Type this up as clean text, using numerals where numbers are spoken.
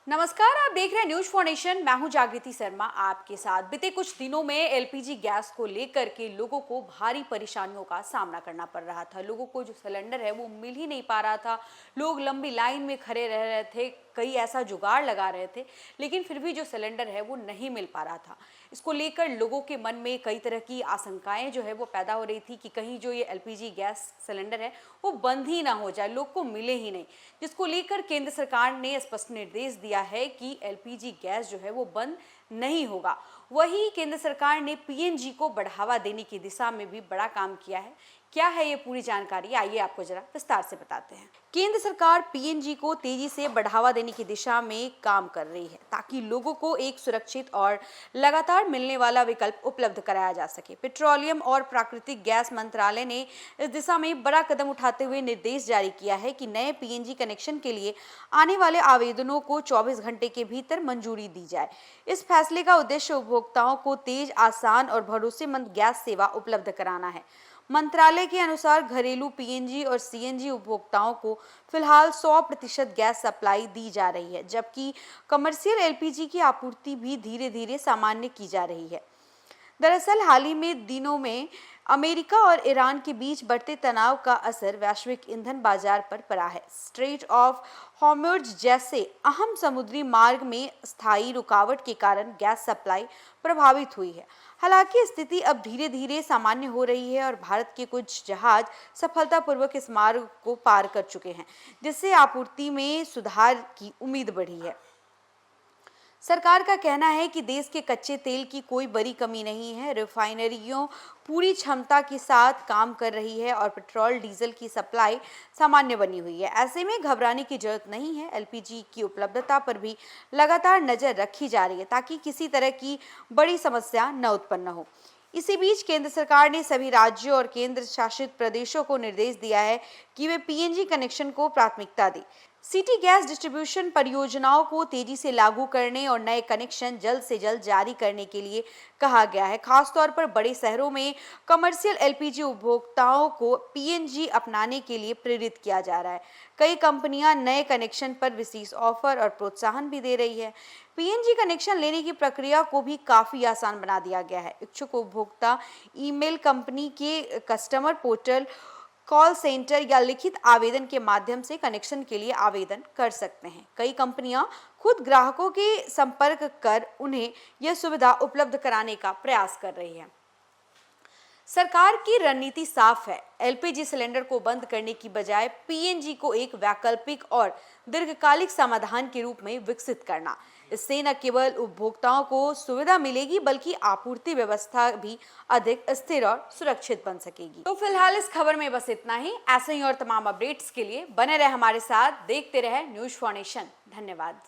नमस्कार, आप देख रहे हैं न्यूज फॉर नेशन। मैं हूं जागृति शर्मा आपके साथ। बीते कुछ दिनों में एलपीजी गैस को लेकर के लोगों को भारी परेशानियों का सामना करना पड़ रहा था। लोगों को जो सिलेंडर है वो मिल ही नहीं पा रहा था। लोग लंबी लाइन में खड़े रह रहे थे, कई ऐसा जुगाड़ लगा रहे थे, लेकिन फिर भी जो सिलेंडर है वो नहीं मिल पा रहा था। इसको लेकर लोगों के मन में कई तरह की आशंकाएं जो है वो पैदा हो रही थी कि कहीं जो ये एलपीजी गैस सिलेंडर है वो बंद ही ना हो जाए, लोग को मिले ही नहीं। जिसको लेकर केंद्र सरकार ने स्पष्ट निर्देश दिया है कि एलपीजी गैस जो है वो बंद नहीं होगा। वही केंद्र सरकार ने पीएनजी को बढ़ावा देने की दिशा में भी बड़ा काम किया है। क्या है ये पूरी जानकारी, आइए आपको जरा विस्तार से बताते हैं। केंद्र सरकार पीएनजी को तेजी से बढ़ावा देने की दिशा में काम कर रही है ताकि लोगों को एक सुरक्षित और लगातार मिलने वाला विकल्प उपलब्ध कराया जा सके। पेट्रोलियम और प्राकृतिक गैस मंत्रालय ने इस दिशा में बड़ा कदम उठाते हुए निर्देश जारी किया है कि नए पीएनजी कनेक्शन के लिए आने वाले आवेदनों को 24 घंटे के भीतर मंजूरी दी जाए। इस फैसले का उद्देश्य उपभोक्ताओं को तेज, आसान और भरोसेमंद गैस सेवा उपलब्ध कराना है। मंत्रालय के अनुसार घरेलू पीएनजी और सीएनजी उपभोक्ताओं को फिलहाल 100% गैस सप्लाई दी जा रही है, जबकि कमर्शियल एलपीजी की आपूर्ति भी धीरे धीरे सामान्य की जा रही है। दरअसल हाल ही में दिनों में अमेरिका और ईरान के बीच बढ़ते तनाव का असर वैश्विक ईंधन बाजार पर पड़ा है। स्ट्रेट ऑफ हॉर्मुज़ जैसे अहम समुद्री मार्ग में स्थायी रुकावट के कारण गैस सप्लाई प्रभावित हुई है। हालांकि स्थिति अब धीरे धीरे सामान्य हो रही है और भारत के कुछ जहाज सफलतापूर्वक इस मार्ग को पार कर चुके हैं, जिससे आपूर्ति में सुधार की उम्मीद बढ़ी है। सरकार का कहना है कि देश के कच्चे तेल की कोई बड़ी कमी नहीं है। रिफाइनरियों पूरी क्षमता के साथ काम कर रही है और पेट्रोल डीजल की सप्लाई सामान्य बनी हुई है। ऐसे में घबराने की जरूरत नहीं है। एलपीजी की उपलब्धता पर भी लगातार नजर रखी जा रही है ताकि किसी तरह की बड़ी समस्या न उत्पन्न हो। इसी बीच केंद्र सरकार ने सभी राज्यों और केंद्र शासित प्रदेशों को निर्देश दिया है कि वे पीएनजी कनेक्शन को प्राथमिकता दें। सिटी गैस डिस्ट्रीब्यूशन परियोजनाओं को तेजी से लागू करने और नए कनेक्शन जल्द से जल्द जारी करने के लिए कहा गया है। खासतौर पर बड़े शहरों में कमर्शियल एलपीजी उपभोक्ताओं को पीएनजी अपनाने के लिए प्रेरित किया जा रहा है। कई कंपनियां नए कनेक्शन पर विशेष ऑफर और प्रोत्साहन भी दे रही है। पीएनजी कनेक्शन लेने की प्रक्रिया को भी काफी आसान बना दिया गया है। इच्छुक उपभोक्ता ईमेल, कंपनी के कस्टमर पोर्टल, कॉल सेंटर या लिखित आवेदन के माध्यम से कनेक्शन के लिए आवेदन कर सकते हैं। कई कंपनियां खुद ग्राहकों के संपर्क कर उन्हें यह सुविधा उपलब्ध कराने का प्रयास कर रही है। सरकार की रणनीति साफ है, एलपीजी सिलेंडर को बंद करने की बजाय पीएनजी को एक वैकल्पिक और दीर्घकालिक समाधान के रूप में विकसित करना। इससे न केवल उपभोक्ताओं को सुविधा मिलेगी बल्कि आपूर्ति व्यवस्था भी अधिक स्थिर और सुरक्षित बन सकेगी। तो फिलहाल इस खबर में बस इतना ही। ऐसे ही और तमाम अपडेट्स के लिए बने रहे हमारे साथ, देखते रहे न्यूज फॉर नेशन। धन्यवाद।